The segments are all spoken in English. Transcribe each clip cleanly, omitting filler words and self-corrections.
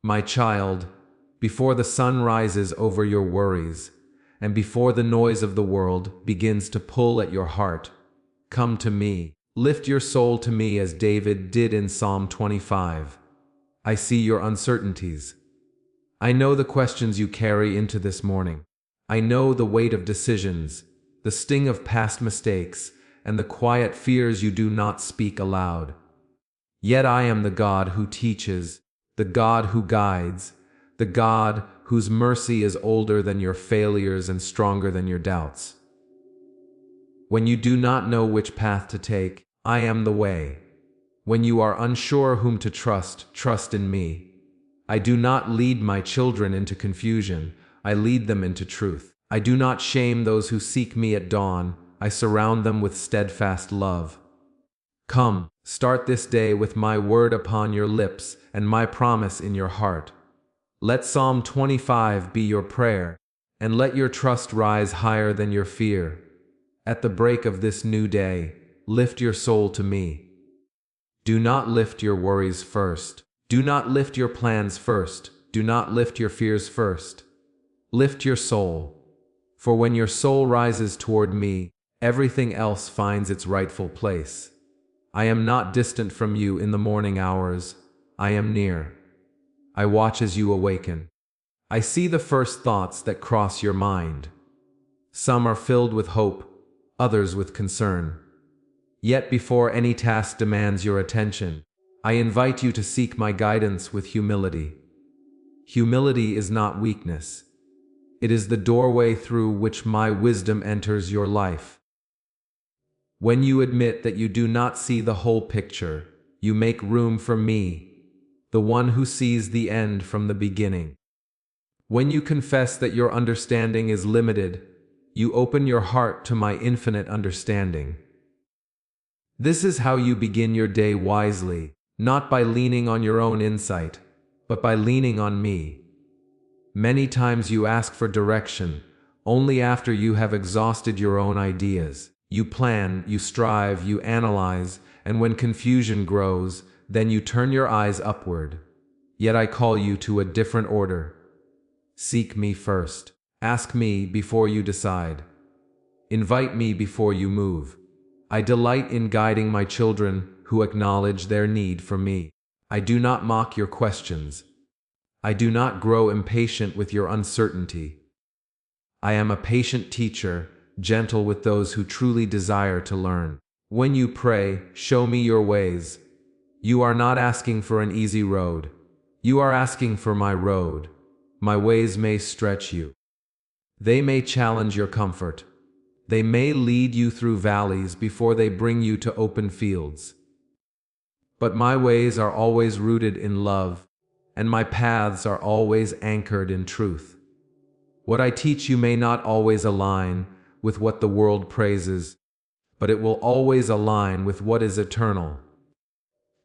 My child, before the sun rises over your worries, and before the noise of the world begins to pull at your heart, come to me. Lift your soul to me as David did in Psalm 25. I see your uncertainties. I know the questions you carry into this morning. I know the weight of decisions, the sting of past mistakes, and the quiet fears you do not speak aloud. Yet I am the God who teaches, the God who guides, the God whose mercy is older than your failures and stronger than your doubts. When you do not know which path to take, I am the way. When you are unsure whom to trust, trust in me. I do not lead my children into confusion, I lead them into truth. I do not shame those who seek me at dawn, I surround them with steadfast love. Come, start this day with my word upon your lips and my promise in your heart. Let Psalm 25 be your prayer, and let your trust rise higher than your fear. At the break of this new day, lift your soul to me. Do not lift your worries first. Do not lift your plans first. Do not lift your fears first. Lift your soul. For when your soul rises toward me, everything else finds its rightful place. I am not distant from you in the morning hours. I am near. I watch as you awaken. I see the first thoughts that cross your mind. Some are filled with hope, others with concern. Yet before any task demands your attention, I invite you to seek my guidance with humility. Humility is not weakness. It is the doorway through which my wisdom enters your life. When you admit that you do not see the whole picture, you make room for me, the one who sees the end from the beginning. When you confess that your understanding is limited, you open your heart to my infinite understanding. This is how you begin your day wisely, not by leaning on your own insight, but by leaning on me. Many times you ask for direction, only after you have exhausted your own ideas. You plan, you strive, you analyze, and when confusion grows, then you turn your eyes upward. Yet I call you to a different order. Seek me first. Ask me before you decide. Invite me before you move. I delight in guiding my children who acknowledge their need for me. I do not mock your questions. I do not grow impatient with your uncertainty. I am a patient teacher, gentle with those who truly desire to learn. When you pray, show me your ways. You are not asking for an easy road. You are asking for my road. My ways may stretch you. They may challenge your comfort. They may lead you through valleys before they bring you to open fields. But my ways are always rooted in love, and my paths are always anchored in truth. What I teach you may not always align with what the world praises, but it will always align with what is eternal.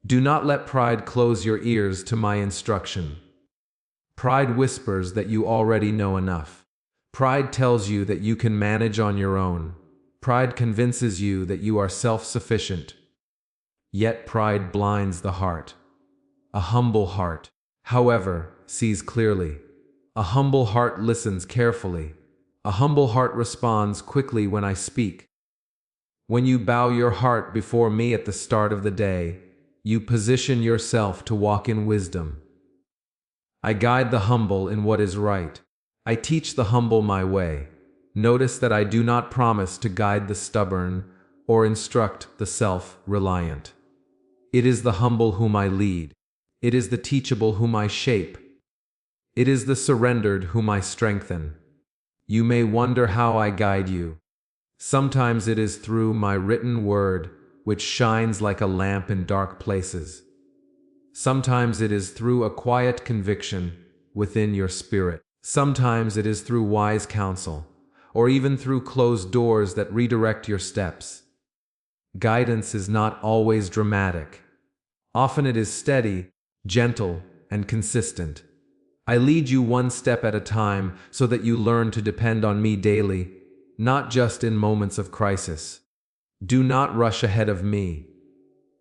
Do not let pride close your ears to my instruction. Pride whispers that you already know enough. Pride tells you that you can manage on your own. Pride convinces you that you are self-sufficient. Yet pride blinds the heart. A humble heart, however, sees clearly. A humble heart listens carefully. A humble heart responds quickly when I speak. When you bow your heart before me at the start of the day, you position yourself to walk in wisdom. I guide the humble in what is right. I teach the humble my way. Notice that I do not promise to guide the stubborn or instruct the self-reliant. It is the humble whom I lead. It is the teachable whom I shape. It is the surrendered whom I strengthen. You may wonder how I guide you. Sometimes it is through my written word, which shines like a lamp in dark places. Sometimes it is through a quiet conviction within your spirit. Sometimes it is through wise counsel, or even through closed doors that redirect your steps. Guidance is not always dramatic. Often it is steady, gentle, and consistent. I lead you one step at a time so that you learn to depend on me daily, not just in moments of crisis. Do not rush ahead of me.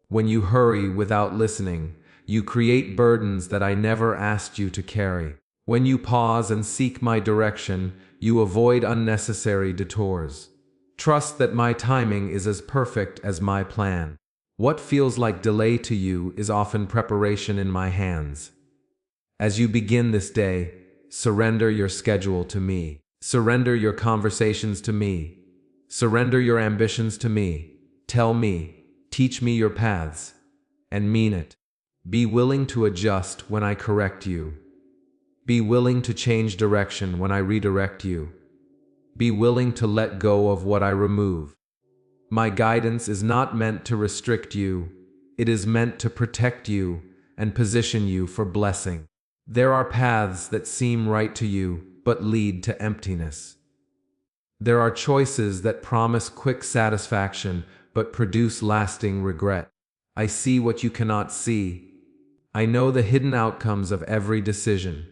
When you hurry without listening, You create burdens that I never asked you to carry. When you pause and seek my direction, you avoid unnecessary detours. Trust that my timing is as perfect as my plan. What feels like delay to you is often preparation in my hands. As you begin this day, surrender your schedule to me. Surrender your conversations to me. Surrender your ambitions to me. Tell me, teach me your paths, and mean it. Be willing to adjust when I correct you. Be willing to change direction when I redirect you. Be willing to let go of what I remove. My guidance is not meant to restrict you. It is meant to protect you and position you for blessing. There are paths that seem right to you, but lead to emptiness. There are choices that promise quick satisfaction, but produce lasting regret. I see what you cannot see. I know the hidden outcomes of every decision.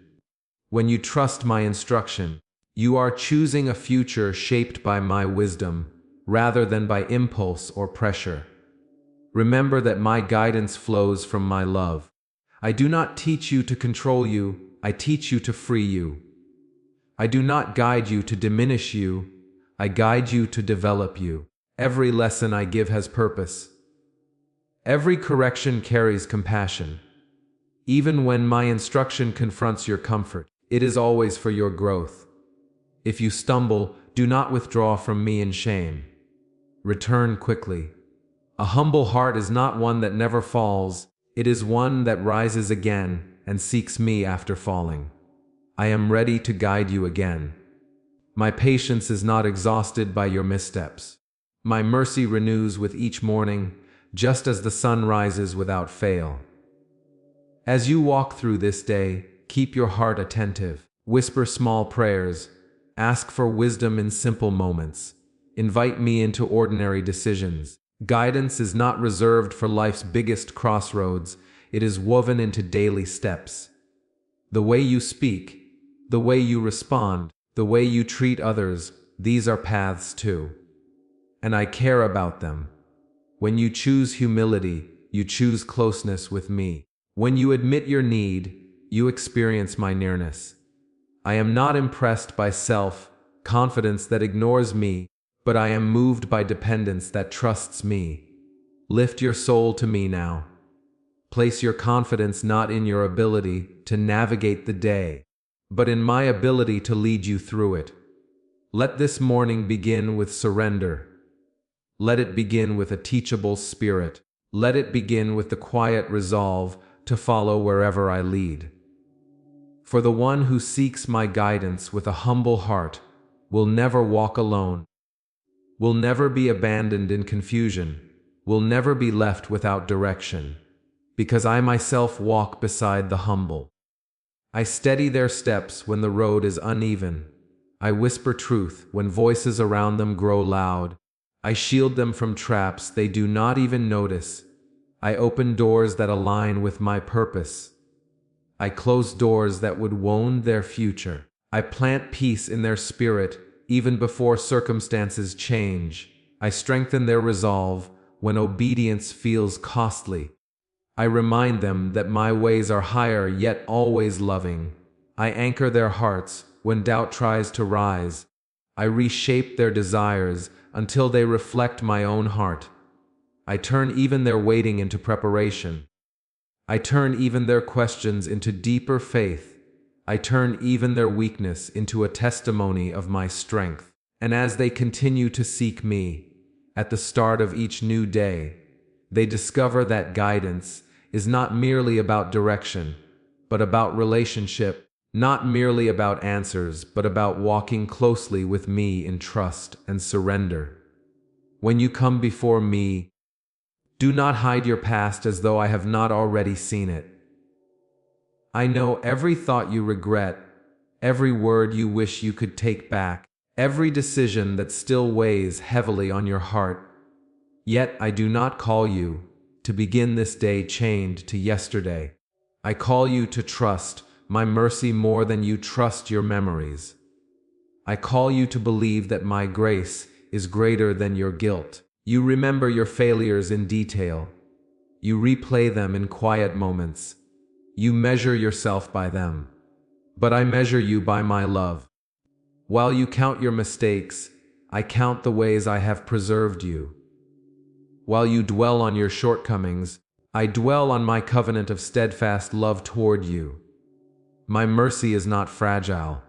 When you trust my instruction, you are choosing a future shaped by my wisdom, rather than by impulse or pressure. Remember that my guidance flows from my love. I do not teach you to control you, I teach you to free you. I do not guide you to diminish you, I guide you to develop you. Every lesson I give has purpose. Every correction carries compassion. Even when my instruction confronts your comfort, it is always for your growth. If you stumble, do not withdraw from me in shame. Return quickly. A humble heart is not one that never falls, it is one that rises again and seeks me after falling. I am ready to guide you again. My patience is not exhausted by your missteps. My mercy renews with each morning, just as the sun rises without fail. As you walk through this day, keep your heart attentive. Whisper small prayers. Ask for wisdom in simple moments. Invite me into ordinary decisions. Guidance is not reserved for life's biggest crossroads. It is woven into daily steps. The way you speak, the way you respond, the way you treat others, these are paths too. And I care about them. When you choose humility, you choose closeness with me. When you admit your need, you experience my nearness. I am not impressed by self-confidence that ignores me, but I am moved by dependence that trusts me. Lift your soul to me now. Place your confidence not in your ability to navigate the day, but in my ability to lead you through it. Let this morning begin with surrender. Let it begin with a teachable spirit. Let it begin with the quiet resolve to follow wherever I lead. For the one who seeks my guidance with a humble heart will never walk alone, will never be abandoned in confusion, will never be left without direction, because I myself walk beside the humble. I steady their steps when the road is uneven. I whisper truth when voices around them grow loud. I shield them from traps they do not even notice. I open doors that align with my purpose. I close doors that would wound their future. I plant peace in their spirit even before circumstances change. I strengthen their resolve when obedience feels costly. I remind them that my ways are higher yet always loving. I anchor their hearts when doubt tries to rise. I reshape their desires until they reflect my own heart. I turn even their waiting into preparation. I turn even their questions into deeper faith. I turn even their weakness into a testimony of my strength. And as they continue to seek me, at the start of each new day, they discover that guidance is not merely about direction, but about relationship, not merely about answers, but about walking closely with me in trust and surrender. When you come before me, do not hide your past as though I have not already seen it. I know every thought you regret, every word you wish you could take back, every decision that still weighs heavily on your heart. Yet I do not call you to begin this day chained to yesterday. I call you to trust my mercy more than you trust your memories. I call you to believe that my grace is greater than your guilt. You remember your failures in detail. You replay them in quiet moments. You measure yourself by them. But I measure you by my love. While you count your mistakes, I count the ways I have preserved you. While you dwell on your shortcomings, I dwell on my covenant of steadfast love toward you. My mercy is not fragile.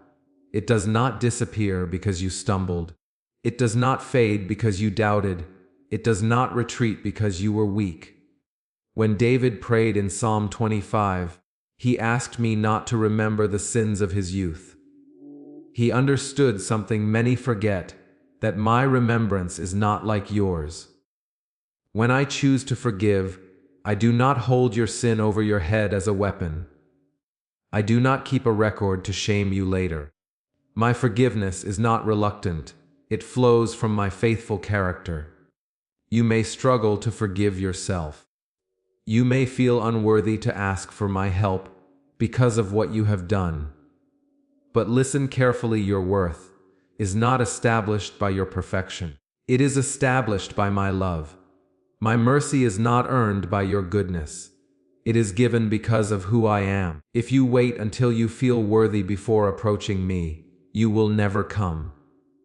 It does not disappear because you stumbled. It does not fade because you doubted. It does not retreat because you were weak. When David prayed in Psalm 25, he asked me not to remember the sins of his youth. He understood something many forget, that my remembrance is not like yours. When I choose to forgive, I do not hold your sin over your head as a weapon. I do not keep a record to shame you later. My forgiveness is not reluctant. It flows from my faithful character. You may struggle to forgive yourself. You may feel unworthy to ask for my help because of what you have done. But listen carefully, your worth is not established by your perfection. It is established by my love. My mercy is not earned by your goodness. It is given because of who I am. If you wait until you feel worthy before approaching me, you will never come.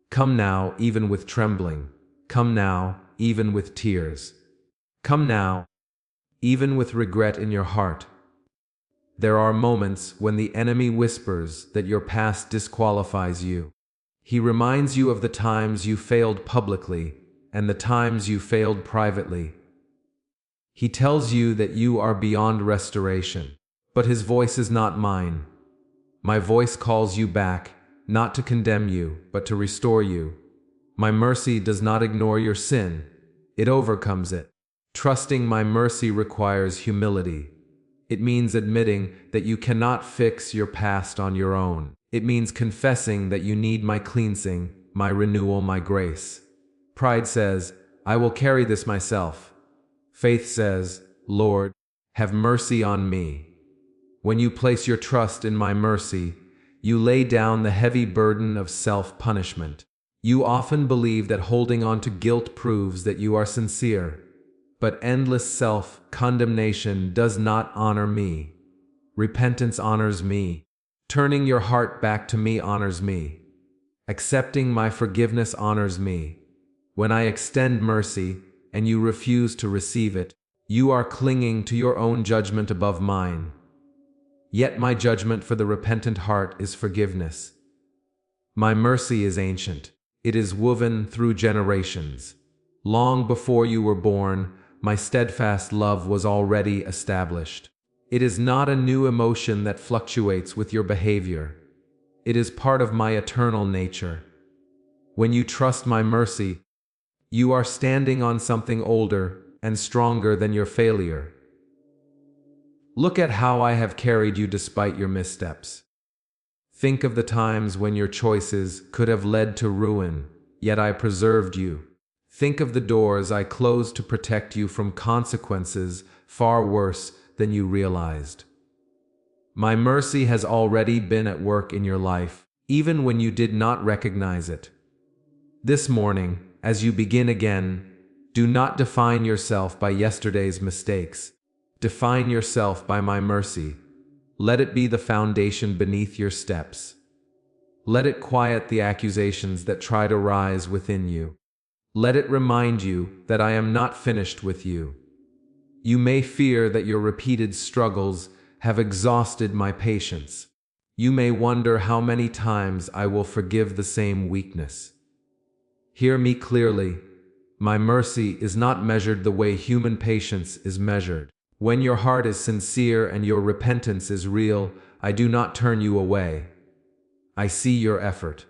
Come now, even with trembling. Come now, even with tears. Come now, even with regret in your heart. There are moments when the enemy whispers that your past disqualifies you. He reminds you of the times you failed publicly and the times you failed privately. He tells you that you are beyond restoration, but his voice is not mine. My voice calls you back, not to condemn you, but to restore you. My mercy does not ignore your sin. It overcomes it. Trusting my mercy requires humility. It means admitting that you cannot fix your past on your own. It means confessing that you need my cleansing, my renewal, my grace. Pride says, I will carry this myself. Faith says, Lord, have mercy on me. When you place your trust in my mercy, you lay down the heavy burden of self-punishment. You often believe that holding on to guilt proves that you are sincere. But endless self-condemnation does not honor me. Repentance honors me. Turning your heart back to me honors me. Accepting my forgiveness honors me. When I extend mercy, and you refuse to receive it, you are clinging to your own judgment above mine. Yet my judgment for the repentant heart is forgiveness. My mercy is ancient. It is woven through generations. Long before you were born, my steadfast love was already established. It is not a new emotion that fluctuates with your behavior. It is part of my eternal nature. When you trust my mercy, you are standing on something older and stronger than your failure. Look at how I have carried you despite your missteps. Think of the times when your choices could have led to ruin, yet I preserved you. Think of the doors I closed to protect you from consequences far worse than you realized. My mercy has already been at work in your life, even when you did not recognize it. This morning, as you begin again, do not define yourself by yesterday's mistakes. Define yourself by my mercy. Let it be the foundation beneath your steps. Let it quiet the accusations that try to rise within you. Let it remind you that I am not finished with you. You may fear that your repeated struggles have exhausted my patience. You may wonder how many times I will forgive the same weakness. Hear me clearly. My mercy is not measured the way human patience is measured. When your heart is sincere and your repentance is real, I do not turn you away. I see your effort.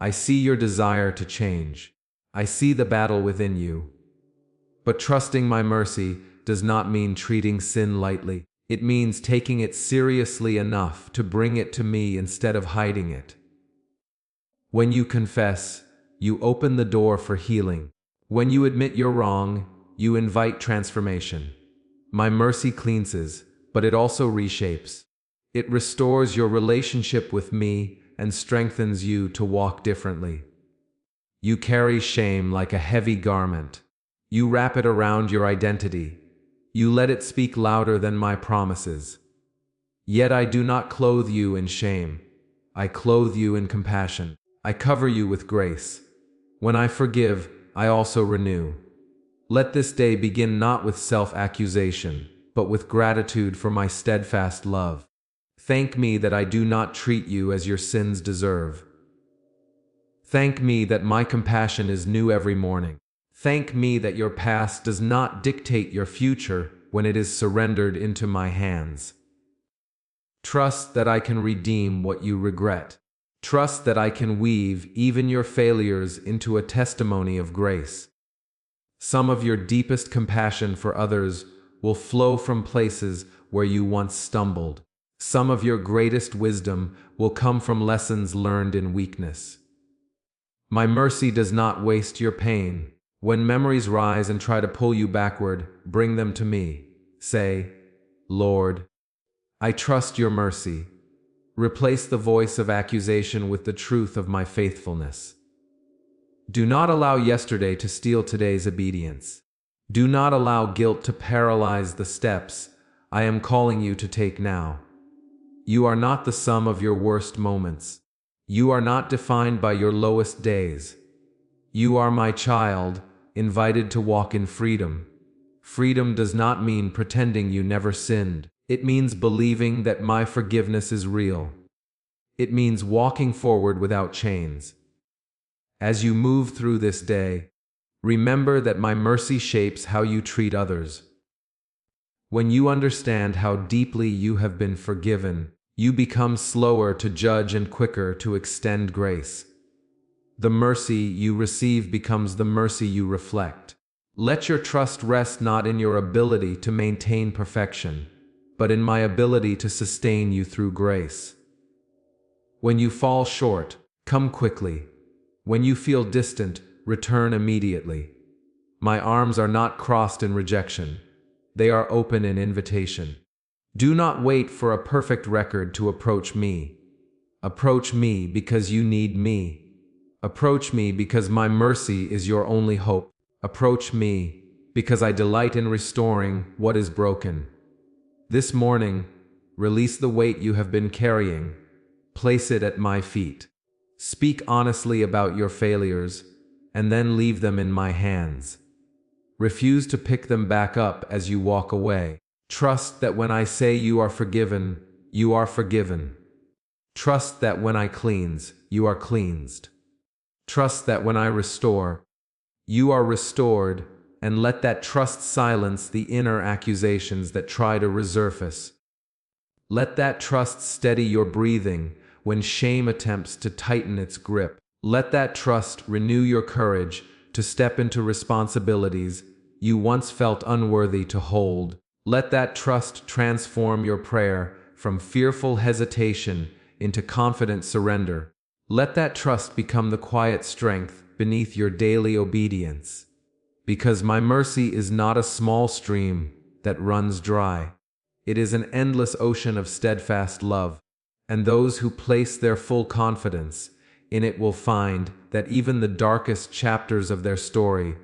I see your desire to change. I see the battle within you. But trusting my mercy does not mean treating sin lightly. It means taking it seriously enough to bring it to me instead of hiding it. When you confess, you open the door for healing. When you admit you're wrong, you invite transformation. My mercy cleanses, but it also reshapes. It restores your relationship with me and strengthens you to walk differently. You carry shame like a heavy garment. You wrap it around your identity. You let it speak louder than my promises. Yet I do not clothe you in shame. I clothe you in compassion. I cover you with grace. When I forgive, I also renew. Let this day begin not with self-accusation, but with gratitude for my steadfast love. Thank me that I do not treat you as your sins deserve. Thank me that my compassion is new every morning. Thank me that your past does not dictate your future when it is surrendered into my hands. Trust that I can redeem what you regret. Trust that I can weave even your failures into a testimony of grace. Some of your deepest compassion for others will flow from places where you once stumbled. Some of your greatest wisdom will come from lessons learned in weakness. My mercy does not waste your pain. When memories rise and try to pull you backward, bring them to me. Say, Lord, I trust your mercy. Replace the voice of accusation with the truth of my faithfulness. Do not allow yesterday to steal today's obedience. Do not allow guilt to paralyze the steps I am calling you to take now. You are not the sum of your worst moments. You are not defined by your lowest days. You are my child, invited to walk in freedom. Freedom does not mean pretending you never sinned. It means believing that my forgiveness is real. It means walking forward without chains. As you move through this day, remember that my mercy shapes how you treat others. When you understand how deeply you have been forgiven, you become slower to judge and quicker to extend grace. The mercy you receive becomes the mercy you reflect. Let your trust rest not in your ability to maintain perfection, but in my ability to sustain you through grace. When you fall short, come quickly. When you feel distant, return immediately. My arms are not crossed in rejection. They are open in invitation. Do not wait for a perfect record to approach me. Approach me because you need me. Approach me because my mercy is your only hope. Approach me because I delight in restoring what is broken. This morning, release the weight you have been carrying. Place it at my feet. Speak honestly about your failures, and then leave them in my hands. Refuse to pick them back up as you walk away. Trust that when I say you are forgiven, you are forgiven. Trust that when I cleanse, you are cleansed. Trust that when I restore, you are restored, and let that trust silence the inner accusations that try to resurface. Let that trust steady your breathing when shame attempts to tighten its grip. Let that trust renew your courage to step into responsibilities you once felt unworthy to hold. Let that trust transform your prayer from fearful hesitation into confident surrender. Let that trust become the quiet strength beneath your daily obedience. Because my mercy is not a small stream that runs dry. It is an endless ocean of steadfast love, and those who place their full confidence in it will find that even the darkest chapters of their story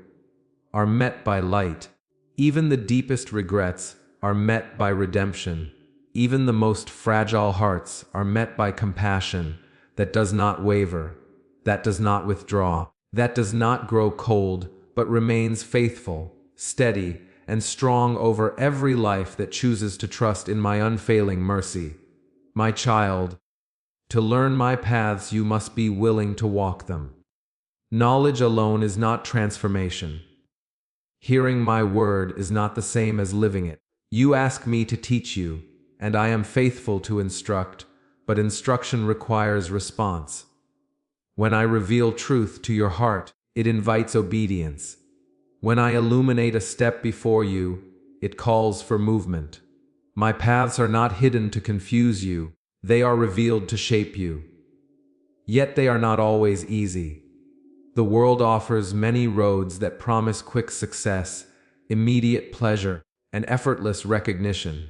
are met by light. Even the deepest regrets are met by redemption. Even the most fragile hearts are met by compassion that does not waver, that does not withdraw, that does not grow cold, but remains faithful, steady, and strong over every life that chooses to trust in my unfailing mercy. My child, to learn my paths you must be willing to walk them. Knowledge alone is not transformation. Hearing my word is not the same as living it. You ask me to teach you, and I am faithful to instruct, but instruction requires response. When I reveal truth to your heart, it invites obedience. When I illuminate a step before you, it calls for movement. My paths are not hidden to confuse you, they are revealed to shape you. Yet they are not always easy. The world offers many roads that promise quick success, immediate pleasure, and effortless recognition.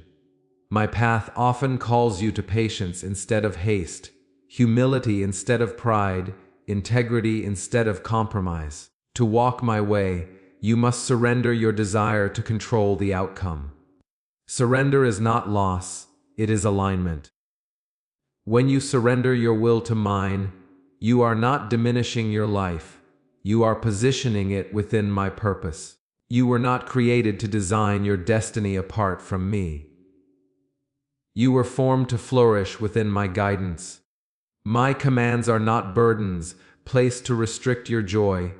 My path often calls you to patience instead of haste, humility instead of pride, integrity instead of compromise. To walk my way you must surrender your desire to control the outcome. Surrender is not loss, it is alignment. When you surrender your will to mine, you are not diminishing your life, you are positioning it within my purpose. You were not created to design your destiny apart from me. You were formed to flourish within my guidance. My commands are not burdens placed to restrict your joy.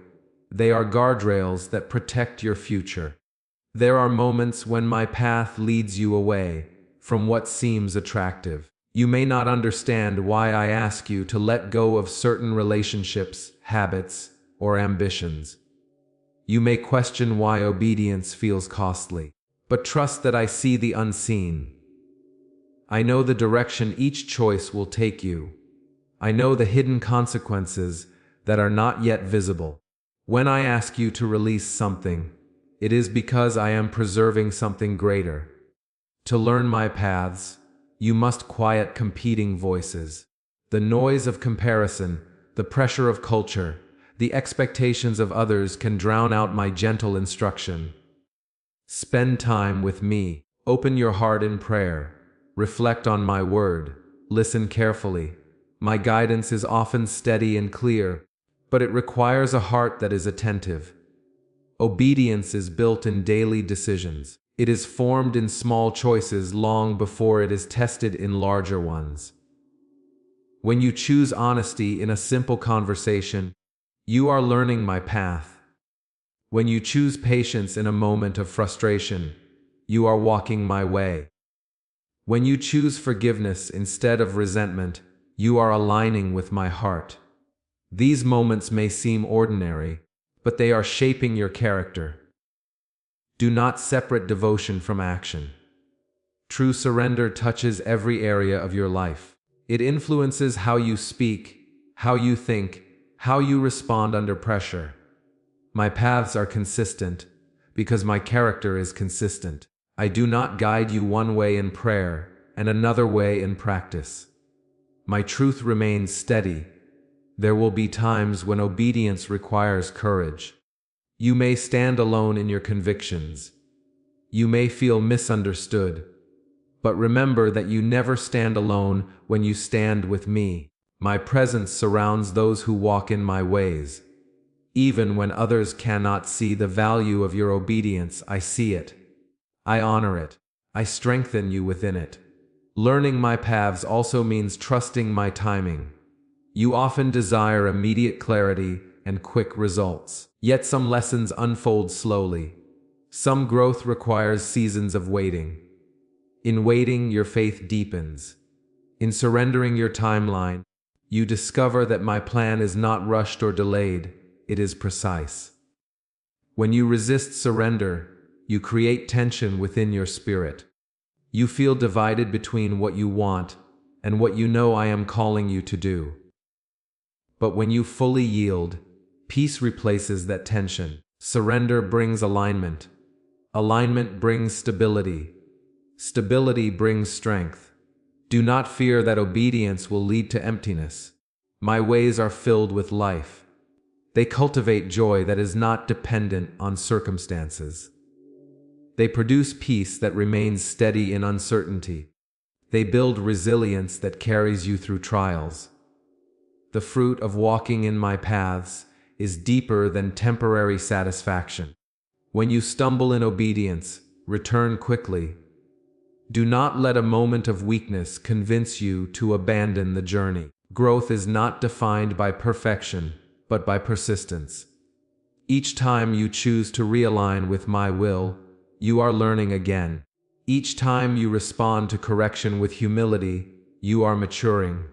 They are guardrails that protect your future. There are moments when my path leads you away from what seems attractive. You may not understand why I ask you to let go of certain relationships, habits, or ambitions. You may question why obedience feels costly, but trust that I see the unseen. I know the direction each choice will take you. I know the hidden consequences that are not yet visible. When I ask you to release something, it is because I am preserving something greater. To learn my paths, you must quiet competing voices. The noise of comparison, the pressure of culture, the expectations of others can drown out my gentle instruction. Spend time with me. Open your heart in prayer. Reflect on my word. Listen carefully. My guidance is often steady and clear, but it requires a heart that is attentive. Obedience is built in daily decisions. It is formed in small choices long before it is tested in larger ones. When you choose honesty in a simple conversation, you are learning my path. When you choose patience in a moment of frustration, you are walking my way. When you choose forgiveness instead of resentment, you are aligning with my heart. These moments may seem ordinary, but they are shaping your character. Do not separate devotion from action. True surrender touches every area of your life. It influences how you speak, how you think, how you respond under pressure. My paths are consistent because my character is consistent. I do not guide you one way in prayer and another way in practice. My truth remains steady. There will be times when obedience requires courage. You may stand alone in your convictions. You may feel misunderstood. But remember that you never stand alone when you stand with me. My presence surrounds those who walk in my ways. Even when others cannot see the value of your obedience, I see it. I honor it. I strengthen you within it. Learning my paths also means trusting my timing. You often desire immediate clarity and quick results. Yet some lessons unfold slowly. Some growth requires seasons of waiting. In waiting, your faith deepens. In surrendering your timeline, you discover that my plan is not rushed or delayed, it is precise. When you resist surrender, you create tension within your spirit. You feel divided between what you want and what you know I am calling you to do. But when you fully yield, peace replaces that tension. Surrender brings alignment. Alignment brings stability. Stability brings strength. Do not fear that obedience will lead to emptiness. My ways are filled with life. They cultivate joy that is not dependent on circumstances. They produce peace that remains steady in uncertainty. They build resilience that carries you through trials. The fruit of walking in my paths is deeper than temporary satisfaction. When you stumble in obedience, return quickly. Do not let a moment of weakness convince you to abandon the journey. Growth is not defined by perfection, but by persistence. Each time you choose to realign with my will, you are learning again. Each time you respond to correction with humility, you are maturing.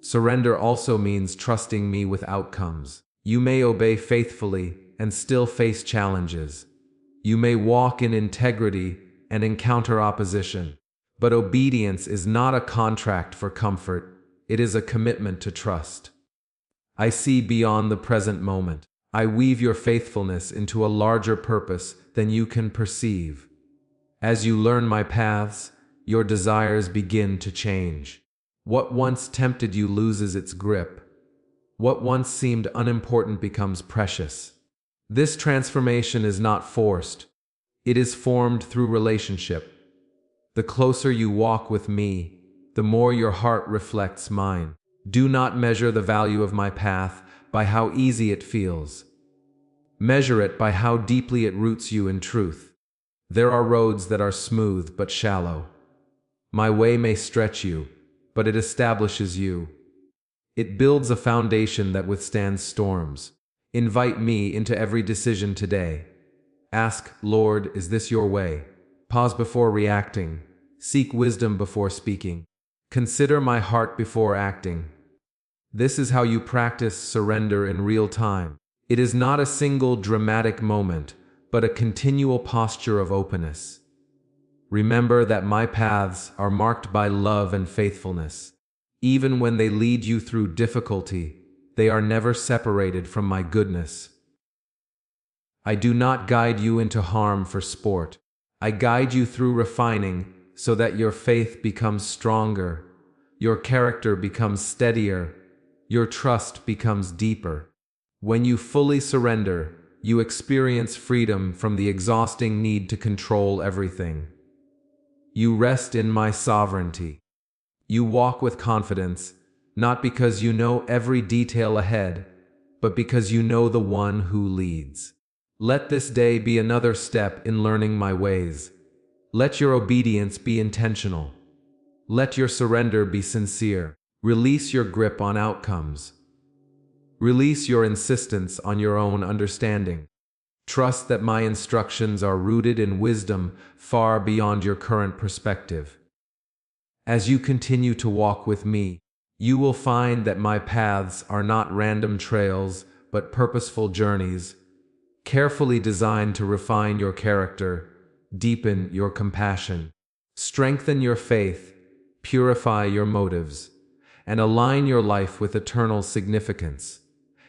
Surrender also means trusting me with outcomes. You may obey faithfully and still face challenges. You may walk in integrity and encounter opposition. But obedience is not a contract for comfort, it is a commitment to trust. I see beyond the present moment. I weave your faithfulness into a larger purpose than you can perceive. As you learn my paths, your desires begin to change. What once tempted you loses its grip. What once seemed unimportant becomes precious. This transformation is not forced. It is formed through relationship. The closer you walk with me, the more your heart reflects mine. Do not measure the value of my path by how easy it feels. Measure it by how deeply it roots you in truth. There are roads that are smooth but shallow. My way may stretch you, but it establishes you. It builds a foundation that withstands storms. Invite me into every decision today. Ask, Lord, is this your way? Pause before reacting. Seek wisdom before speaking. Consider my heart before acting. This is how you practice surrender in real time. It is not a single dramatic moment, but a continual posture of openness. Remember that my paths are marked by love and faithfulness. Even when they lead you through difficulty, they are never separated from my goodness. I do not guide you into harm for sport. I guide you through refining so that your faith becomes stronger, your character becomes steadier, your trust becomes deeper. When you fully surrender, you experience freedom from the exhausting need to control everything. You rest in my sovereignty. You walk with confidence, not because you know every detail ahead, but because you know the one who leads. Let this day be another step in learning my ways. Let your obedience be intentional. Let your surrender be sincere. Release your grip on outcomes. Release your insistence on your own understanding. Trust that my instructions are rooted in wisdom far beyond your current perspective. As you continue to walk with me, you will find that my paths are not random trails, but purposeful journeys, carefully designed to refine your character, deepen your compassion, strengthen your faith, purify your motives, and align your life with eternal significance.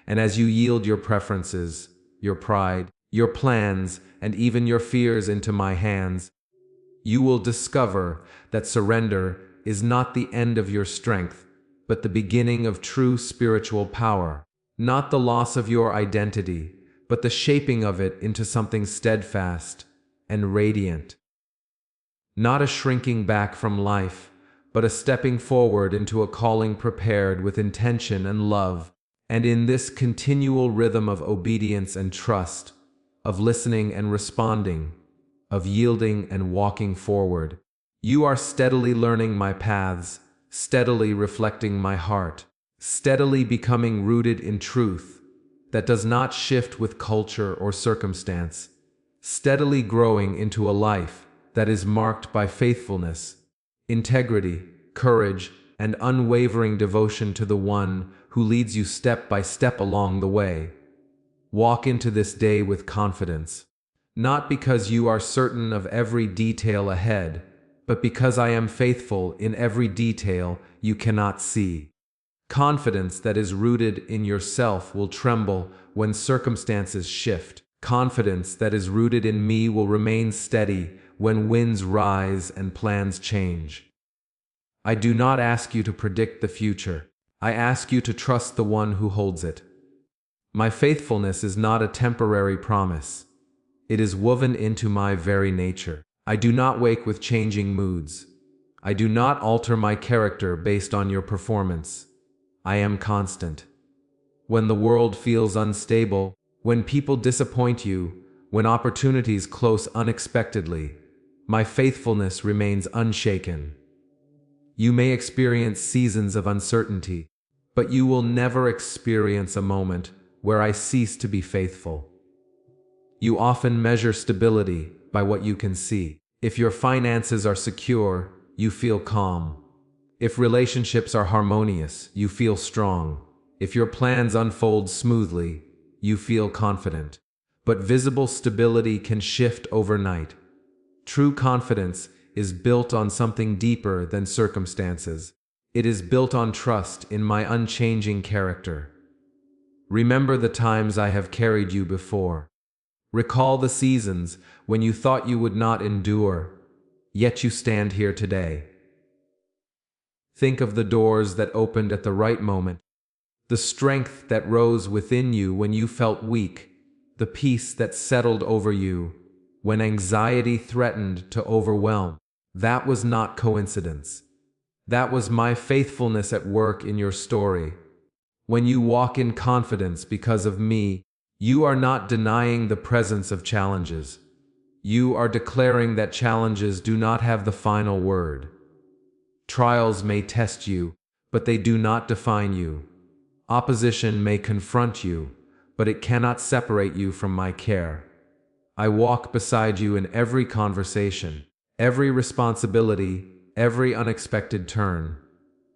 And as you yield your preferences, your pride, your plans, and even your fears into my hands, you will discover that surrender is not the end of your strength, but the beginning of true spiritual power. Not the loss of your identity, but the shaping of it into something steadfast and radiant. Not a shrinking back from life, but a stepping forward into a calling prepared with intention and love. And in this continual rhythm of obedience and trust, of listening and responding, of yielding and walking forward, you are steadily learning my paths, steadily reflecting my heart, steadily becoming rooted in truth that does not shift with culture or circumstance, steadily growing into a life that is marked by faithfulness, integrity, courage, and unwavering devotion to the one who leads you step by step along the way. Walk into this day with confidence, not because you are certain of every detail ahead, but because I am faithful in every detail you cannot see. Confidence that is rooted in yourself will tremble when circumstances shift. Confidence that is rooted in me will remain steady when winds rise and plans change. I do not ask you to predict the future. I ask you to trust the one who holds it. My faithfulness is not a temporary promise. It is woven into my very nature. I do not wake with changing moods. I do not alter my character based on your performance. I am constant. When the world feels unstable, when people disappoint you, when opportunities close unexpectedly, my faithfulness remains unshaken. You may experience seasons of uncertainty, but you will never experience a moment where I cease to be faithful. You often measure stability by what you can see. If your finances are secure, you feel calm. If relationships are harmonious, you feel strong. If your plans unfold smoothly, you feel confident. But visible stability can shift overnight. True confidence is built on something deeper than circumstances. It is built on trust in my unchanging character. Remember the times I have carried you before. Recall the seasons when you thought you would not endure, yet you stand here today. Think of the doors that opened at the right moment, the strength that rose within you when you felt weak, the peace that settled over you when anxiety threatened to overwhelm. That was not coincidence. That was my faithfulness at work in your story. When you walk in confidence because of me, you are not denying the presence of challenges. You are declaring that challenges do not have the final word. Trials may test you, but they do not define you. Opposition may confront you, but it cannot separate you from my care. I walk beside you in every conversation, every responsibility, every unexpected turn.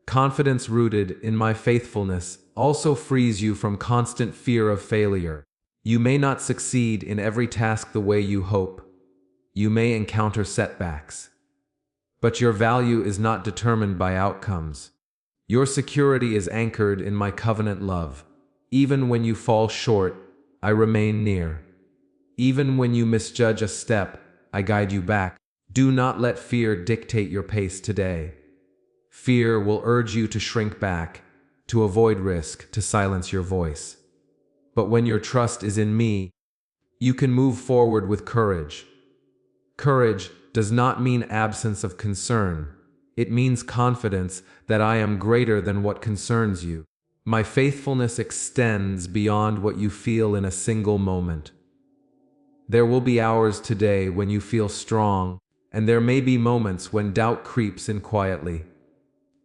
Confidence rooted in my faithfulness also frees you from constant fear of failure. You may not succeed in every task the way you hope. You may encounter setbacks. But your value is not determined by outcomes. Your security is anchored in my covenant love. Even when you fall short, I remain near. Even when you misjudge a step, I guide you back. Do not let fear dictate your pace today. Fear will urge you to shrink back, to avoid risk, to silence your voice. But when your trust is in me, you can move forward with courage. Courage does not mean absence of concern. It means confidence that I am greater than what concerns you. My faithfulness extends beyond what you feel in a single moment. There will be hours today when you feel strong, and there may be moments when doubt creeps in quietly.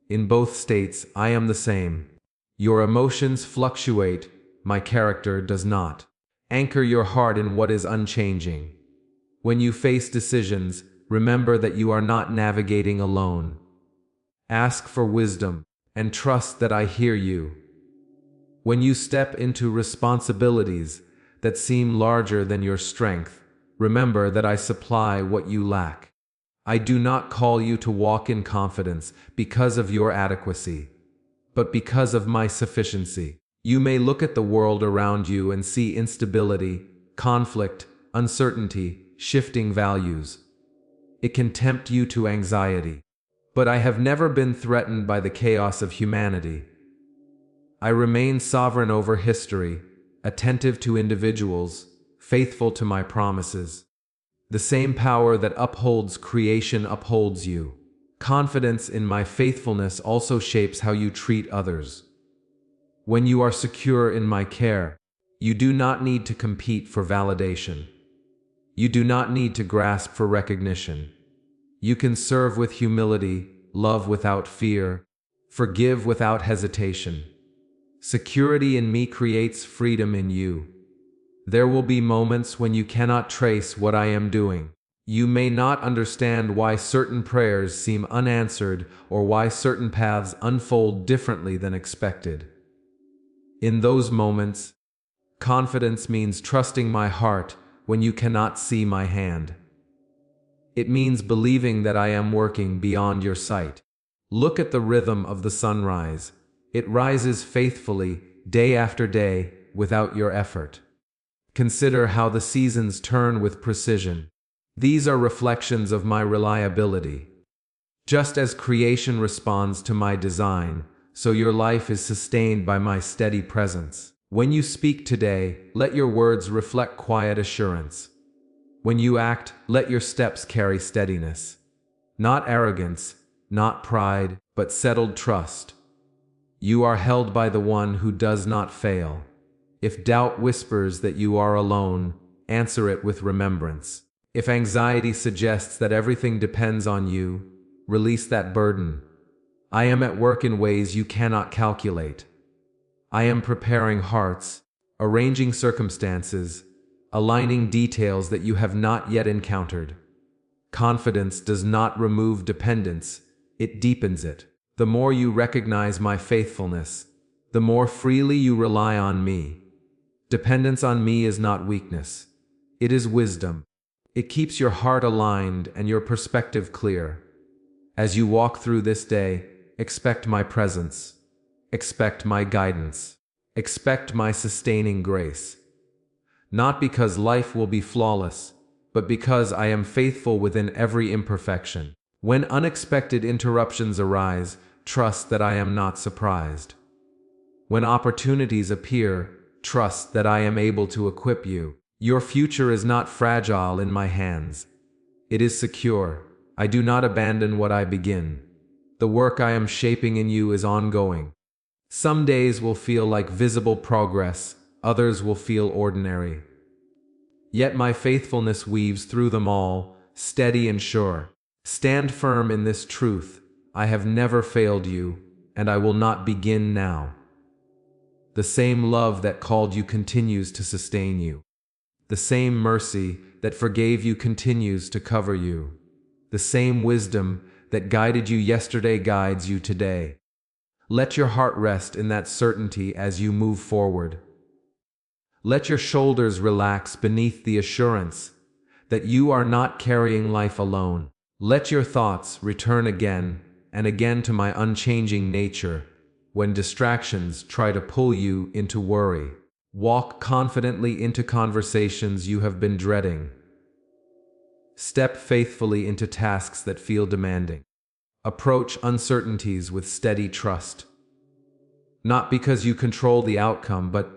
In both states, I am the same. Your emotions fluctuate, my character does not. Anchor your heart in what is unchanging. When you face decisions, remember that you are not navigating alone. Ask for wisdom, and trust that I hear you. When you step into responsibilities that seem larger than your strength, remember that I supply what you lack. I do not call you to walk in confidence because of your adequacy, but because of my sufficiency. You may look at the world around you and see instability, conflict, uncertainty, shifting values. It can tempt you to anxiety. But I have never been threatened by the chaos of humanity. I remain sovereign over history, attentive to individuals, faithful to my promises. The same power that upholds creation upholds you. Confidence in my faithfulness also shapes how you treat others. When you are secure in my care, you do not need to compete for validation. You do not need to grasp for recognition. You can serve with humility, love without fear, forgive without hesitation. Security in me creates freedom in you. There will be moments when you cannot trace what I am doing. You may not understand why certain prayers seem unanswered or why certain paths unfold differently than expected. In those moments, confidence means trusting my heart when you cannot see my hand. It means believing that I am working beyond your sight. Look at the rhythm of the sunrise. It rises faithfully, day after day, without your effort. Consider how the seasons turn with precision. These are reflections of my reliability. Just as creation responds to my design, so your life is sustained by my steady presence. When you speak today, let your words reflect quiet assurance. When you act, let your steps carry steadiness. Not arrogance, not pride, but settled trust. You are held by the one who does not fail. If doubt whispers that you are alone, answer it with remembrance. If anxiety suggests that everything depends on you, release that burden. I am at work in ways you cannot calculate. I am preparing hearts, arranging circumstances, aligning details that you have not yet encountered. Confidence does not remove dependence, it deepens it. The more you recognize my faithfulness, the more freely you rely on me. Dependence on me is not weakness. It is wisdom. It keeps your heart aligned and your perspective clear. As you walk through this day, expect my presence. Expect my guidance. Expect my sustaining grace. Not because life will be flawless, but because I am faithful within every imperfection. When unexpected interruptions arise, trust that I am not surprised. When opportunities appear, trust that I am able to equip you. Your future is not fragile in my hands. It is secure. I do not abandon what I begin. The work I am shaping in you is ongoing. Some days will feel like visible progress, others will feel ordinary. Yet my faithfulness weaves through them all, steady and sure. Stand firm in this truth. I have never failed you, and I will not begin now. The same love that called you continues to sustain you. The same mercy that forgave you continues to cover you. The same wisdom that guided you yesterday guides you today. Let your heart rest in that certainty as you move forward. Let your shoulders relax beneath the assurance that you are not carrying life alone. Let your thoughts return again and again to my unchanging nature when distractions try to pull you into worry. Walk confidently into conversations you have been dreading. Step faithfully into tasks that feel demanding. Approach uncertainties with steady trust. Not because you control the outcome, but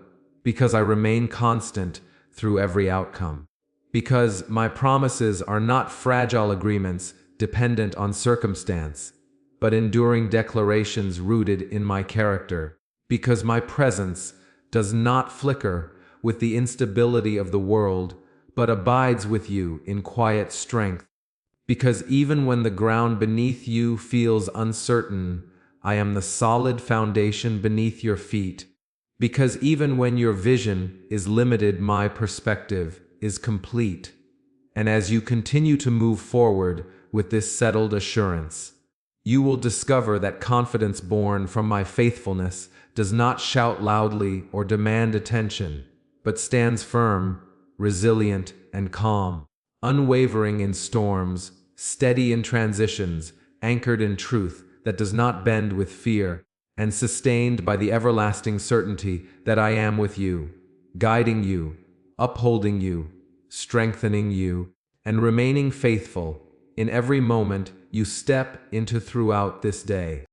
because I remain constant through every outcome. Because my promises are not fragile agreements dependent on circumstance, but enduring declarations rooted in my character. Because my presence does not flicker with the instability of the world, but abides with you in quiet strength. Because even when the ground beneath you feels uncertain, I am the solid foundation beneath your feet. Because even when your vision is limited, my perspective is complete. And as you continue to move forward with this settled assurance, you will discover that confidence born from my faithfulness does not shout loudly or demand attention, but stands firm, resilient, and calm, unwavering in storms, steady in transitions, anchored in truth that does not bend with fear, and sustained by the everlasting certainty that I am with you, guiding you, upholding you, strengthening you, and remaining faithful in every moment you step into throughout this day.